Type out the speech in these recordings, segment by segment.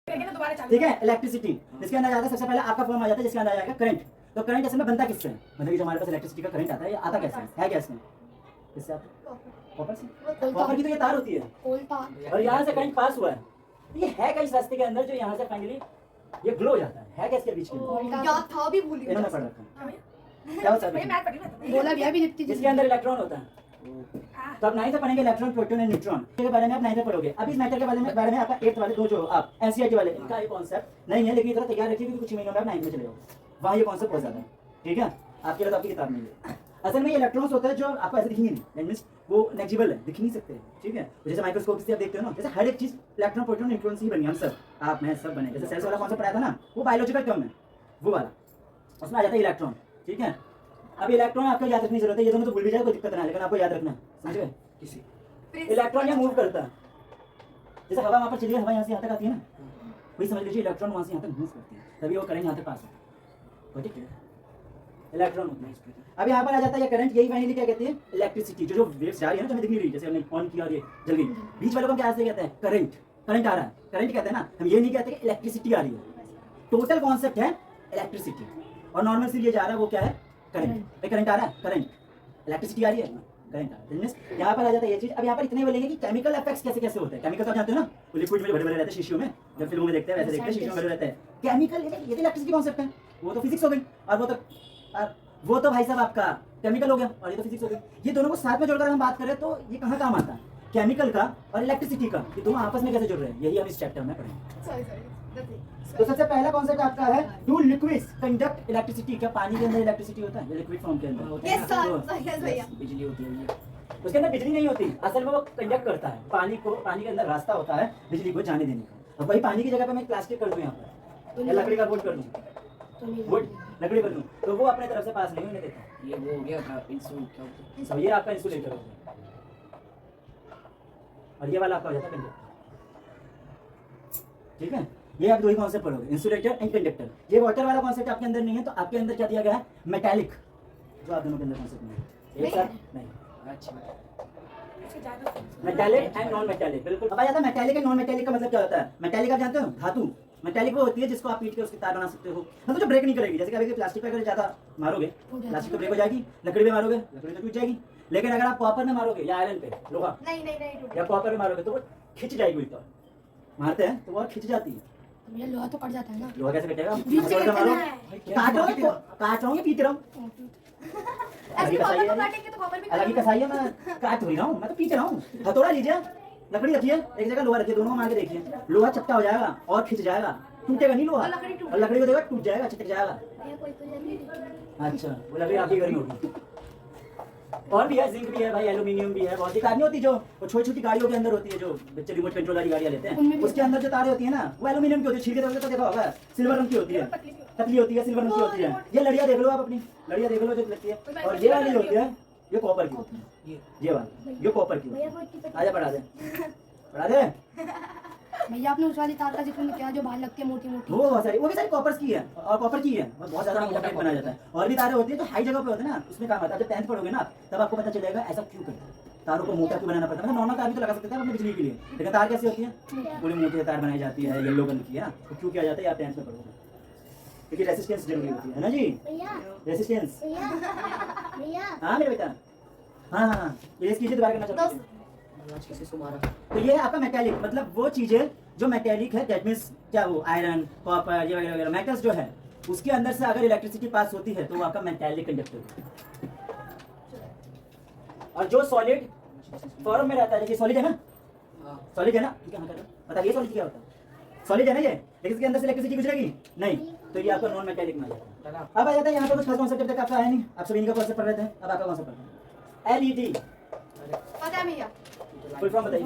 ठीक है। इलेक्ट्रिसिटी इसके अंदर आता है, सबसे पहले आपका फॉर्म आ जाता है जिसके अंदर आ जाएगा करंट। तो करंट असल में बनता किससे है, मतलब कि जो हमारे पास इलेक्ट्रिसिटी का करंट आता है ये आता कैसे है क्या इसमें, किससे आता है? कॉपर से। कॉपर की तो ये तार होती है और यहाँ से करंट पास हुआ है, ये है क्या इस रास्ते के अंदर जो यहाँ से फाइनली ये ग्लो हो जाता है क्या इसके बीच में, याद था भी भूल गई। इन्होंने पढ़ रखा है क्या होता है, बोला भी लिखती जिसके अंदर इलेक्ट्रॉन होता है। तो आप 9th में पढ़ेंगे इलेक्ट्रॉन, प्रोटॉन एंड न्यूट्रॉन के बारे में आप 9th में पढ़ोगे। अभी इस मैटर के बारे में आपका 8th वाले दो जो आप एनसीईआरटी वाले इनका ये कॉन्सेप्ट नहीं है, लेकिन ये थोड़ा तैयार रखिए क्योंकि कुछ महीनों में आप 9th में चले जाओगे, वहाँ ये कॉन्सेप्ट बहुत ज़्यादा है। ठीक है, आपके लिए तो आपकी किताब नहीं है। असल में ये इलेक्ट्रॉन्स होता है जो आपको ऐसे दिखेंगे नहीं, दैट मींस वो नेग्लिजिबल है, दिख नहीं सकते। ठीक है, जैसे माइक्रोस्कोप से आप देखते हो ना, जैसे हर एक चीज इलेक्ट्रॉन प्रोटॉन न्यूट्रॉन से ही बनी, हम सब आप मैं सब बने। जैसे सेल्स वाला कॉन्सेप्ट पढ़ाया था ना, वो बायोलॉजिकल टर्म है वो वाला, उसमें आ जाता है इलेक्ट्रॉन। ठीक है, अब इलेक्ट्रॉन आपको याद रखने की जरूरत है, ये दोनों तो भूल भी जाए कोई दिक्कत ना है, लेकिन आपको याद रखना है, समझ गए। इलेक्ट्रॉन यहाँ मूव करता है, जैसे हवा वहाँ पर चलिए, हवा यहाँ से यहाँ तक आती है ना, वही समझ लीजिए इलेक्ट्रॉन वहाँ से यहाँ तक मूव करती है, तभी वो करंट यहाँ तक पास होता है। ठीक है, इलेक्ट्रॉन होता है। अब यहाँ पर आ जाता है ये करंट, यही फाइनली क्या कहते हैं, इलेक्ट्रिसिटी। जो वेव्स जा रही है ना, जो हमें दिख नहीं रही, जैसे हमने ऑन किया और ये जल गई, बीच वालों को क्या से कहते हैं, करंट। करंट आ रहा है, करंट कहते हैं ना, हम ये नहीं कहते कि इलेक्ट्रिसिटी आ रही है। टोटल कॉन्सेप्ट है इलेक्ट्रिसिटी, और नॉर्मल से ये जा रहा है वो क्या है, करंट। करंट आ रहा है, करंट, इलेक्ट्रिसिटी आ रही है, करंट आ रहा है। यहाँ पर आ जाता है ये चीज। अब यहाँ पर इतने बोलेंगे कि केमिकल इफेक्ट्स कैसे कैसे होते हैं। केमिकल तो आप जानते हो ना, वो लिक्विड में भरे भरे रहते हैं शीशियों में, जब फिल्मों में देखते हैं वैसे देखते हैं, शीशियों में भरे रहते हैं। केमिकल ये तो इलेक्ट्रिसिटी कॉन्सेप्ट है, वो तो फिजिक्स हो गई, और वो तो भाई साहब आपका केमिकल हो गया, और ये तो फिजिक्स हो गई। ये दोनों को साथ में जोड़कर हम बात करें तो ये कहाँ काम आता है, केमिकल का और इलेक्ट्रिसिटी का, ये दोनों आपस में कैसे जुड़ रहे हैं, यही हम इस चैप्टर में पढ़ेंगे। तो सबसे पहला कॉन्सेप्ट आपका है टू लिक्विड्स कंडक्ट इलेक्ट्रिसिटी। क्या पानी के अंदर इलेक्ट्रिसिटी होता है, लिक्विड फॉर्म के अंदर होता है? यस सर, भैया बिजली होती है, उसके अंदर बिजली नहीं होती, असल में वो कंडक्ट करता है पानी को, पानी के अंदर रास्ता होता है बिजली को जाने देने का। अब वही पानी की जगह पे मैं प्लास्टिक कर दूं यहाँ पर, या लकड़ी का बोर्ड कर दूं, वुड लकड़ी कर दूं, तो वो अपने तरफ से पास नहीं होने देता। ये वो हो गया था इंसुलेटर, सब ये आपका इंसुलेटर हो गया, और ये वाला आपका हो जाता है कंडक्टर। ठीक है, ये आप दो ही कॉन्सेप्ट पढ़ोगे, इंसुलेटर एंड कंडक्टर। ये वाटर वाला कॉन्सेप्ट आपके अंदर नहीं है, तो आपके अंदर क्या दिया गया है, मेटालिक, जो आप दोनों के अंदर कॉन्सेप्ट नहीं है, एक साथ नहीं। अच्छा मेटालिक एंड नॉन मेटालिक, बिल्कुल। अब आ जाता है मेटालिक एंड नॉन मेटालिक का मतलब क्या होता है। मेटालिक आप जानते हो, धातु। मेटालिक वो होती है जिसको आप पीट के उसकी तार बना सकते हो, मतलब जो ब्रेक नहीं करेगी। जैसे कभी प्लास्टिक पे अगर ज्यादा मारोगे, प्लास्टिक तो ब्रेक हो जाएगी, लकड़ी पे मारोगे, लकड़ी तो टूट जाएगी। लेकिन अगर आप कॉपर में मारोगे या आयरन पे, लोहा नहीं या कॉपर में मारोगे तो वो खिंच जाएगी। ऊपर मारते हैं तो वो खिंच जाती है। ये लोहा तो कट जाता है ना, लोहा कैसे कटेगा, बीच से मारो, कटना है। काट रहा हूँ या पीट रहा हूँ, ऐसे कॉपर को काटेंगे तो कॉपर भी अलग ही कसाई है, मैं काट रही हूँ, मैं तो पीट रहा हूँ। हथौड़ा लीजिए, लकड़ी रखिए एक जगह, लोहा रखिए, दोनों को मार के देखिए, लोहा चपटा हो जाएगा और खिंच जाएगा, टूटेगा नहीं लोहा, और लकड़ी को देखो टूट जाएगा, चिटक जाएगा। अच्छा, वो लकड़ी आपकी घरी होगी। और भी है, जिंक भी है भाई, एल्यूमिनियम भी है, बहुत सी तार नहीं होती जो छोटी छोटी गाड़ियों के अंदर होती है, जो बच्चे रिमोट कंट्रोल वाली गाड़ियां लेते हैं, उसके अंदर जो तारें होती है ना, वो एल्यूमिनियम की होती है। छिलके तो देखा होगा, सिल्वर रंग की होती है, पतली होती है, सिल्वर रंग की होती है। ये लड़ियां देख लो आप, अपनी लड़ियां देख लो जो लगती है, और ये वाली होती है, ये कॉपर की होती है, ये वाली ये कॉपर की होती है। आजा बढ़ा दे, बढ़ा दे भैया। आपने उस वाली तार का जिक्र नहीं किया जो बाहर लगती है मोटी मोटी, वो बहुत सारी, वो भी सारी कॉपर की है, और कॉपर की है, बहुत ज्यादा मोटा पाइप बनाया जाता है। और भी तारें होती है जो हाई जगह पे होते हैं ना, उसमें काम आता है। जब 10th पढ़ोगे ना, तब आपको पता चलेगा ऐसा क्यों करते हैं, तारों को मोटा क्यों बनाना पड़ता है। मतलब नॉर्मल तार भी तो लगा सकते हैं अपने बिजली के लिए, लेकिन तार कैसी होती है, पूरी मोटी तार बनाई जाती है, येलो कलर की है ना, तो क्यों किया जाता है आप 10th में पढ़ोगे, क्योंकि रेसिस्टेंस जरूरी होती है ना जी, रेसिस्टेंस। हाँ मेरे बेटा, हाँ ये कीजिए, दोबारा करना चाहते हैं। आज किसी से मारा तो ये है आपका मैटेलिक, मतलब वो चीजें जो मैटेलिक है, दैट मींस क्या, वो आयरन, कॉपर, ये वगैरह वगैरह मेटल्स जो है, उसके अंदर से अगर इलेक्ट्रिसिटी पास होती है तो वो आपका मैटेलिक कंडक्टर है। और जो सॉलिड फॉर्म में रहता है, देखिए सॉलिड है ना, सॉलिड है ना, ठीक है, हाँ करो, बताइए सॉलिड क्या होता है। सॉलिड है ना ये, लेकिन इसके अंदर से इलेक्ट्रिसिटी गुजरेगी नहीं, तो ये आपका नॉन मैटेलिक में आ जाता है। अब आ जाता है यहाँ पर कुछ खास कॉन्सेप्ट जब तक आपका है नहीं, आप सभी इनका कॉन्सेप्ट पढ़ रहे थे, अब आपका कॉन्सेप्ट पढ़ रहे हैं। एलईडी पता है भैया, फुल फॉर्म बताइए।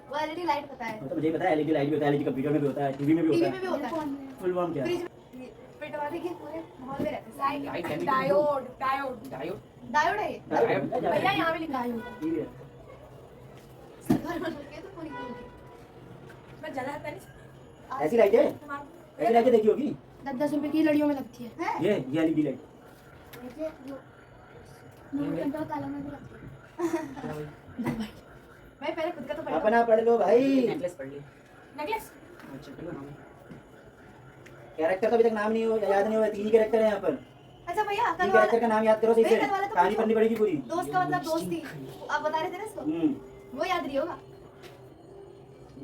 वो एलईडी लाइट पता है, तो मुझे पता है एलईडी लाइट भी होता है, एलईडी कंप्यूटर में भी होता है, टीवी में भी होता टीवी में भी होता है, है। फुल फॉर्म क्या है, पिटवाने के पूरे माहौल में रहते हैं। लाइट है, डायोड डायोड डायोड है ये भैया, यहाँ पे लिखा है टीवी है। सरकार में लगे तो पूरी मैं जला था नहीं ऐसी लाइट है, ऐसी लाइट देखी होगी, 10-10 रुपए की लड़ियों में लगती है। ये एलईडी लाइट। मैं पहले खुद का तो पढ़ा, अपना पढ़ लो भाई, नेकलेस पढ़ ली। नेकलेस अच्छा चलो नाम कैरेक्टर तो अभी तक नाम नहीं हो याद नहीं हुआ, 3 ही कैरेक्टर है यहाँ पर। अच्छा भैया 3 कैरेक्टर का नाम याद करो सही से, नहीं, कल वाला तो कहानी पूछो। पढ़नी पड़ेगी पूरी। दोस्त का मतलब दोस्ती, आप बता रहे थे ना इसको, वो याद नहीं होगा।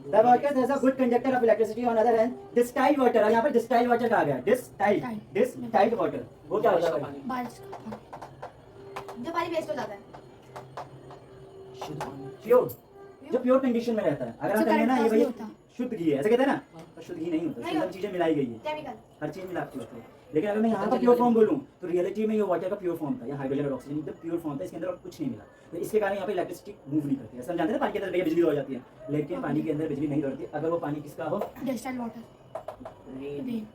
The water is a good conductor of electricity. On other hand, distilled water, और यहाँ पर distilled water कहा गया, distilled water, वो क्या होता है? बारिश का जो पानी वेस्ट हो जाता है, शुद्ध पानी प्योर, जो प्योर कंडीशन में रहता है। अगर हम जो कहेंगे ना ये current भाई नहीं होता। शुद्ध घी है, ऐसे कहते हैं ना, पर शुद्ध घी नहीं होता, नहीं इसमें सब होता। चीजें मिलाई गई है, केमिकल। हर चीज मिलाती है उसको। लेकिन अगर मैं यहाँ का प्योर फॉर्म बोलूँ तो रियलिटी में ये वाटर का प्योर फॉर्म था, या हाइड्रोजन और ऑक्सीजन एकदम प्योर फॉर्म था, इसके अंदर और कुछ नहीं मिला। तो इसके कारण यहाँ पे इलेक्ट्रिसिटी मूव नहीं करती है। सब जानते हैं ना, पानी के अंदर भैया बिजली दौड़ जाती है, लेकिन पानी के अंदर बिजली नहीं दौड़ती अगर वो पानी किसका हो, डिस्टिल्ड वाटर। रेन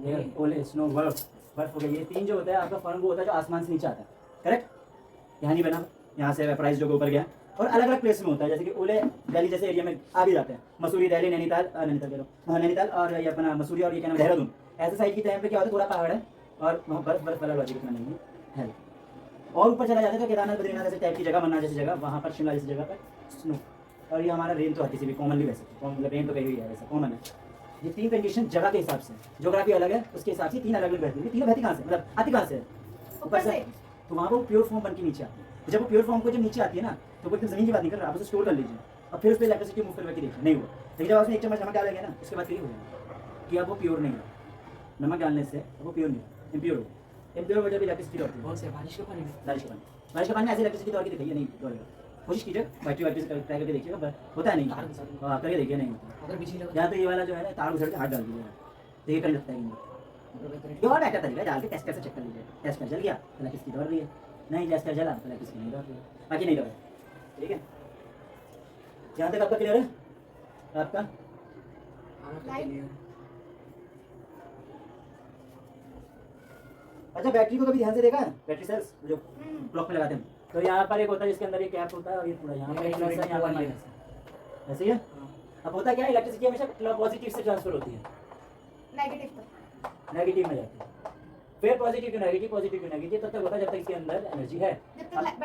एयर, ओले, स्नो, बर्फ हो गया। ये 3 जो होता है आपका फॉर्म वो होता है जो आसमान से नीचे आता है, करेक्ट। यहाँ नहीं बना, यहाँ से वेपराइज जो ऊपर गया, और अलग अलग प्लेस में होता है, जैसे कि ओले दिल्ली जैसे एरिया में आ भी जाते हैं, मसूरी, दिल्ली, नैनीताल, नैनीताल और ये अपना मसूरी और ये क्या नाम देहरादून, ऐसे साइड की टाइम पे क्या होता है, थोड़ा पहाड़ है और वहाँ बर्फ वाला लॉजिक इतना नहीं है। और ऊपर चला जाता है तो केदारनाथ, बद्रीनाथ ऐसे टाइप की जगह, मन्नार जैसी जगह, वहाँ पर शिमला जैसी जगह पर स्नो। और ये हमारा रेन तो हर किसी भी कॉमनली वैसे मतलब रेन तो कहीं भी है, वैसा कॉमन है। ये 3 कंडीशन जगह के हिसाब से, ज्योग्राफी अलग है उसके हिसाब से 3 अलग अलग बहती है। तीनों बहती कहाँ से, मतलब आती कहाँ से, ऊपर से। तो वहाँ वो प्योर फॉर्म बन के नीचे आती है। जब वो प्योर फॉर्म को जब नीचे आती है ना, तो वो जमीन की बात नहीं कर रहा, आप उसे स्टोर कर लीजिए और फिर उस पर इलेक्ट्रिसिटी मूव करके देखिए, नहीं हुआ। लेकिन जब उसमें 1 चम्मच नमक डालेंगे ना, उसके बाद क्लियर हो जाएगा कि अब वो प्योर नहीं है। नमक डालने से वो प्योर नहीं है, इम्प्योर हो। इम्प्योर हो जब इलेक्ट्रिसिटी दौड़ती है, कौन से बारिश का पानी में बारिश का पानी में ऐसे इलेक्ट्रिसिटी दौड़ के दिखाइए, नहीं दौड़ेगा। कोशिश कीजिए, बैटरी से ट्राई करके देखिएगा, पर होता है नहीं। हाँ करके देखिए, नहीं होता। अगर बिजली लगा या तो ये वाला जो है ना, तार उछल के हाथ डाल दीजिएगा, देखिए कर लगता है कि नहीं। ये और बेहतर तरीका है, डाल के टेस्ट करके चेक कर लीजिए। टेस्ट कर जल गया तो इलेक्ट्रिसिटी दौड़ रही है, नहीं टेस्ट कर जला तो इलेक्ट्रिसिटी नहीं दौड़ रही है, बाकी नहीं दौड़। ठीक है, यहाँ तक आपका क्लियर है? आपका अच्छा, बैटरी को कभी ध्यान से देखा है? बैटरी सेल्स जो ब्लॉक में लगाते हैं, तो यहाँ पर एक होता है जिसके अंदर ये कैप होता है और ये पूरा यहाँ पर यहाँ पर माइनस, ऐसे ही है। अब होता क्या है, इलेक्ट्रिसिटी हमेशा पॉजिटिव से ट्रांसफर होती है, नेगेटिव तो नेगेटिव में जाती है, फिर positive to negative, positive to negative तब तक होता है जब तक इसके अंदर एनर्जी है।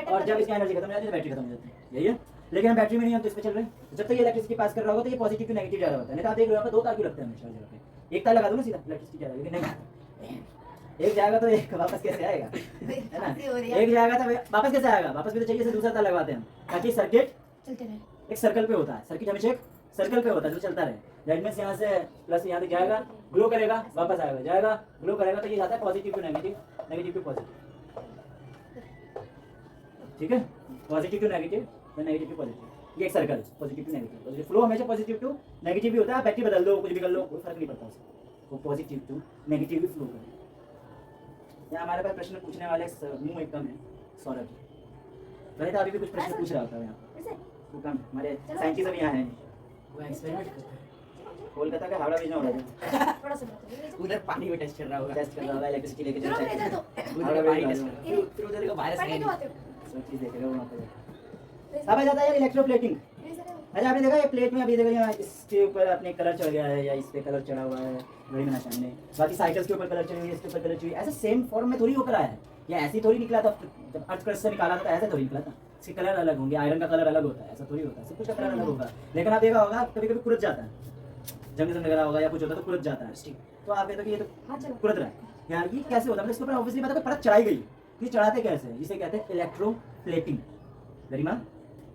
और जब इसकी एनर्जी खत्म हो जाती है तो बैटरी खत्म हो जाती है, यही है। लेकिन हम बैटरी में नहीं, हम तो इस पे चल रहे हैं। जब तक ये इलेक्ट्रिसिटी पास कर रहा होगा तो ये पॉजिटिव टू नेगेटिव जा रहा होता है। नहीं तो आप देख रहे हो 2 तार क्यों लगते हैं हमेशा जगह पे, एक तार लगा दो ना सीधा, इलेक्ट्रिसिटी जा रहा है। लेकिन नहीं, एक जाएगा तो एक वापस कैसे आएगा, है ना? एक जाएगा तो वापस कैसे आएगा, वापस भी तो चाहिए, से दूसरा तार लगवाते हैं ताकि सर्किट चलते रहे। एक सर्कल पे होता है। सर्किट हमेशा एक सर्कल पे होता है जो चलता रहे। दैट मींस यहाँ से प्लस यहाँ तक जाएगा, ग्लो करेगा, वापस आएगा, जाएगा, ग्लो करेगा, तो ये जाता है positive to negative, negative to positive. ठीक है, पॉजिटिव टू नेगेटिव, फिर नेगेटिव टू पॉजिटिव, ये एक circle, positive to negative. Positive flow हमेशा पॉजिटिव टू नेगेटिव भी होता है। बैटरी बदल दो, कुछ भी कर लो, कोई फर्क नहीं पड़ता उसको, वो पॉजिटिव टू नेगेटिव भी फ्लो करे। यहाँ हमारे पास प्रश्न पूछने वाले मुंह एकदम है सौरभ जी, पहले तो अभी भी कुछ प्रश्न पूछ रहा होता है यहाँ, वो कम हमारे साइंटिस्ट अभी यहाँ हैं, वो एक्सपेरिमेंट करता है, कोलकाता का हावड़ा भेजना हो रहा है, थोड़ा सा बता उधर पानी में टेस्ट कर रहा होगा, टेस्ट कर रहा होगा इलेक्ट्रिसिटी लेके चलो जाता इधर है, तो उधर पानी टेस्ट कर रहा है, फिर उधर का वायरस पढ़ने है क्यों आते हो? सब चीज़ देखेगा वहाँ पे। अब आ जाता है इलेक्ट्रोप्लेटिंग। अच्छा, आपने देखा ये प्लेट में अभी देखो यहाँ इसके ऊपर अपने कलर चढ़ गया है या इस पे कलर चढ़ा हुआ है, घड़ी में सामने, बाकी साइकिल्स के ऊपर कलर चढ़ी हुई है, इसके ऊपर कलर चढ़ी, ऐसा सेम फॉर्म में थोड़ी होकर आया है, या ऐसी थोड़ी निकला था जब अर्थ क्रस्ट से निकाला था, तो ऐसे थोड़ी निकला था। इसके कलर अलग होंगे, आयरन का कलर अलग होता है, ऐसा थोड़ी होता है, सब कुछ का कलर अलग होगा। लेकिन आप देखा होगा कभी कभी कुरत जाता है, जंग वगैरह होगा या कुछ होता है तो कुरत जाता है, तो आप कहते हो कि ये तो कुरत रहा है यार, ये कैसे होता है? मतलब इसके ऊपर ऑब्वियसली पता है परत चढ़ाई गई, ये चढ़ाते कैसे हैं? इसे कहते हैं इलेक्ट्रोप्लेटिंग। गरिमा,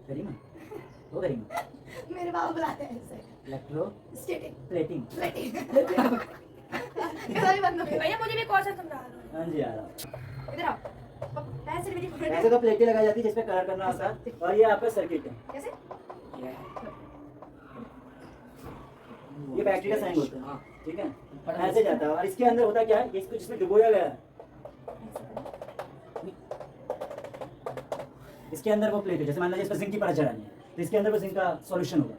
गरिमा, वो गरिमा, मेरे बाबा बुलाते हैं इसे इलेक्ट्रोप्लेटिंग। स्टेटिंग प्लेटिंग इधर ही बंद हो गया। भैया मुझे भी क्वेश्चन समझा दो। हाँ जी यार, इधर आओ, पैसे मेरी पकड़ ऐसे तो प्लेटें लगाई जाती है जिसपे कलर करना होता है, और ये आपका सर्किट है, कैसे? ये बैटरी का साइन होता है, हाँ। ठीक है, ऐसे जाता है। और इसके अंदर होता क्या है, इसको जिसमें डुबोया गया है, इसके अंदर वो प्लेट है, जैसे मान लीजिए इस पर जिंक की परत चढ़ानी है, तो इसके अंदर वो जिंक का सॉल्यूशन होगा,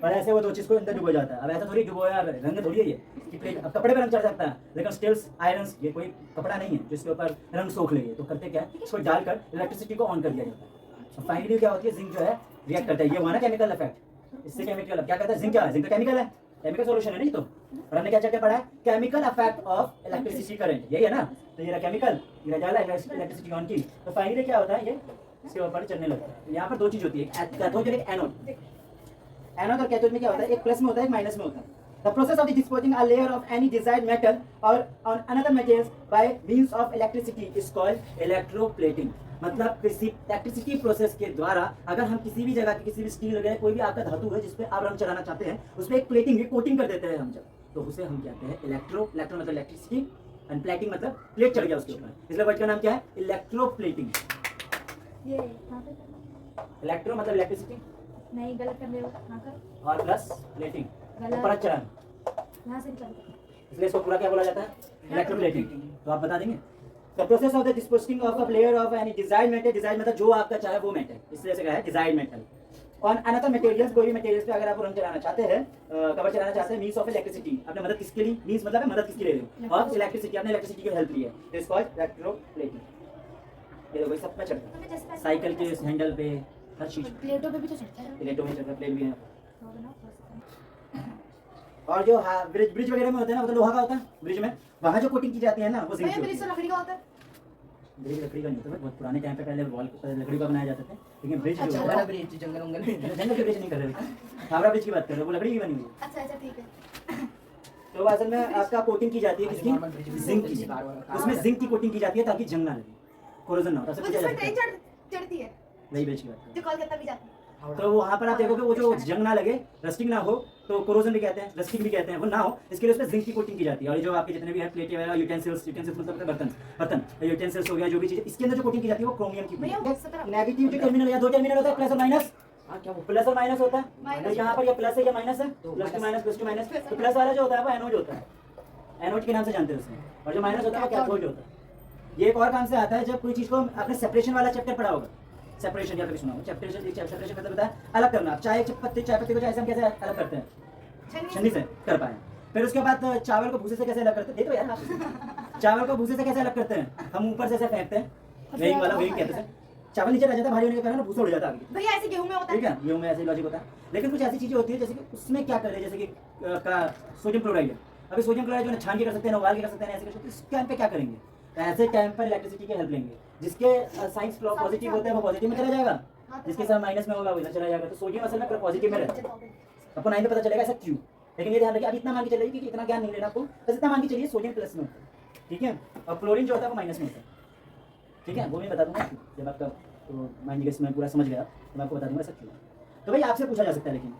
और ऐसे वो 2 चीज़ को अंदर डुबो जाता है। अब ऐसा थोड़ी डुबोया रंग थोड़ी है ये कि प्लेट, अब कपड़े पे रंग चढ़ सकता है, लेकिन स्टील्स आयरन ये कोई कपड़ा नहीं है जिसके ऊपर रंग सोख लेंगे। तो करते क्या है, इसको डालकर इलेक्ट्रिसिटी को ऑन कर दिया जाता है। फाइनली क्या होती है, जिंक जो है रिएक्ट करता है, ये हुआ ना केमिकल इफेक्ट, इससे केमिकल क्या करता है, जिंक क्या है, जिंक का केमिकल है, केमिकल सॉल्यूशन है नहीं, तो और हमने क्या चैप्टर पढ़ा है? Chemical effect of electricity current, यही है ना। तो ये रहा केमिकल, ये रहा इलेक्ट्रिसिटी ऑन की। तो फाइनली क्या होता है, ये इसके ऊपर चलने लगता है। यहाँ पर दो चीज होती है, कैथोड और एक एनोड। एनोड और कैथोड में क्या होता है, एक प्लस में होता है, एक माइनस में होता है। The process of disposing a layer of any desired metal or on another materials by means of electricity is called electroplating। मतलब किसी इलेक्ट्रिसिटी प्रोसेस के द्वारा अगर हम किसी भी जगह की किसी भी स्टील वगैरह कोई भी आपका धातु है जिस पे आप रंग चढ़ाना चाहते हैं, उस पर एक प्लेटिंग, एक कोटिंग कर देते हैं हम जब, तो उसे हम कहते हैं इलेक्ट्रो मतलब इलेक्ट्रिसिटी, एंड प्लेटिंग मतलब प्लेट चढ़ गया उसके ऊपर, इसलिए वर्ड का नाम क्या है, इलेक्ट्रोप्लेटिंग। ये कहाँ पे करना? इलेक्ट्रो मतलब इलेक्ट्रिसिटी नहीं, गलत कर रहे हो। हाँ कर। और प्लस प्लेटिंग, गलत। परत चढ़ाना, यहाँ से निकल गया। इसलिए इसको पूरा क्या बोला जाता है, इलेक्ट्रोप्लेटिंग। तो आप बता देंगे the process of the disposing of a layer of any desired metal, desired मतलब जो आपका चाहे वो मेटल, इसलिए से कहा है desired metal, on another materials, कोई भी मटेरियल्स पे अगर आप रंग चलाना चाहते हैं, कवर चलाना चाहते हैं, मींस ऑफ इलेक्ट्रिसिटी, आपने मदद किसके लिए, मींस मतलब है मदद किसके लिए ले और इलेक्ट्रिसिटी, आपने इलेक्ट्रिसिटी की हेल्प ली है, तो इट्स कॉल्ड इलेक्ट्रोप्लेटिंग। ये देखो सब में चढ़ता है, साइकिल के हैंडल पे, हर चीज, प्लेटों पे भी तो चढ़ता है। प्लेटों में चढ़ता है, प्लेट भी है। तो बनाओ first। और जो ब्रिज वगैरह में होता है ना, वो तो लोहा का होता है, ब्रिज में वहाँ जो कोटिंग की जाती है ना, वो जिंक भैया की ब्रिज होती तो है। लकड़ी का होता है। ब्रिज लकड़ी का नहीं होता, बहुत पुराने टाइम पे पहले वॉल लकड़ी का बनाया जाता था, लेकिन ब्रिज जो अच्छा, होता बड़ा है, ब्रिज जंगल वंगल जंगल की ब्रिज नहीं कर रहे, हावड़ा ब्रिज की बात कर रहे हो, वो लकड़ी की बनी हुई है। अच्छा अच्छा ठीक है। तो वो असल में आपका कोटिंग की जाती है किसकी, जिंक की, उसमें जिंक की कोटिंग की जाती है ताकि जंग ना लगे, कोरोजन ना हो, वो सबसे क्या जिसमें जाता ट्रेन है चढ़ती है, वही ब्रिज की बात कर जो कोलकाता भी जाती है। रहे हैं। तो वहाँ पर आप देखोगे वो जो जंग ना लगे, रस्टिंग ना हो, तो कोरोजन भी कहते हैं, रस्टिंग भी कहते हैं, वो ना हो, इसके लिए उसमें जिंक की कोटिंग की जाती है। और ये जो आपके जितने भी है प्लेटें वगैरह, यूटेंसिल्स मतलब बर्तन यूटेंसिल्स हो गया, जो भी चीज़ इसके अंदर जो कोटिंग की जाती है वो क्रोमियम की। भैया वो सत्रह। नेगेटिव जो टर्मिनल या दो टर्मिनल होता है, प्लस और माइनस, हाँ क्या वो प्लस और माइनस होता है। माइनस। तो यहाँ पर ये प्लस है या माइनस है, तो प्लस टू माइनस। माइनस, तो प्लस वाला जो होता है वो एनोड होता है, एनोड के नाम से जानते हैं उसमें, और जो माइनस होता है वो कैथोड होता है। ये एक और काम से आता है, जब कोई चीज़ को आपने सेपरेशन वाला चैप्टर पढ़ा होगा, सेपरेशन या फिर सुना होगा, सेपरेशन मतलब होता है अलग करना। आप चाय पत्ते को ऐसे हम कैसे अलग करते हैं, छन्नी से कर पाए। फिर उसके बाद चावल को भूसे से कैसे अलग करते हैं, देखो यार आप, चावल को भूसे से कैसे अलग करते हैं, हम ऊपर से ऐसे फेंकते हैं, वेइंग वाला, वेइंग कहते हैं, चावल नीचे रह जाता है, भारी होने के कारण भूसा उड़ जाता है आगे। भैया ऐसे गेहूं में होता ठीक है। है, गेहूं में ऐसे लॉजिक होता है। लेकिन कुछ ऐसी चीजें होती है जैसे कि उसमें क्या कर रहे हैं, जैसे कि सोडियम क्लोराइड है, अभी सोडियम क्लोराइड जो है छान के कर सकते हैं, उबाल के कर सकते हैं, ऐसे कर सकते हैं, इस टाइम पे क्या करेंगे, तो ऐसे टाइम पर इलेक्ट्रिसिटी की हेल्प लेंगे। जिसके साइंस पॉजिटिव होते हैं वो पॉजिटिव में चला जाएगा, जिसके साथ माइनस में होगा वो इधर चला जाएगा। तो सोडियम असल में पॉजिटिव में रहता है, आपको 9 में पता चलेगा ऐसा क्यों। लेकिन ये ध्यान रखिए, अब इतना मान के चलिए कि इतना ज्ञान नहीं लेना आपको, बस इतना मान के चलिए सोडियम प्लस में होता है, ठीक है, और क्लोरीन जो होता है वो माइनस में होता है, ठीक है, वो मैं बता दूंगा जब आपका तो मान लीजिए इसमें पूरा समझ गया तो मैं आपको बता दूंगा ऐसा क्यों। तो भाई आपसे पूछा जा सकता है, लेकिन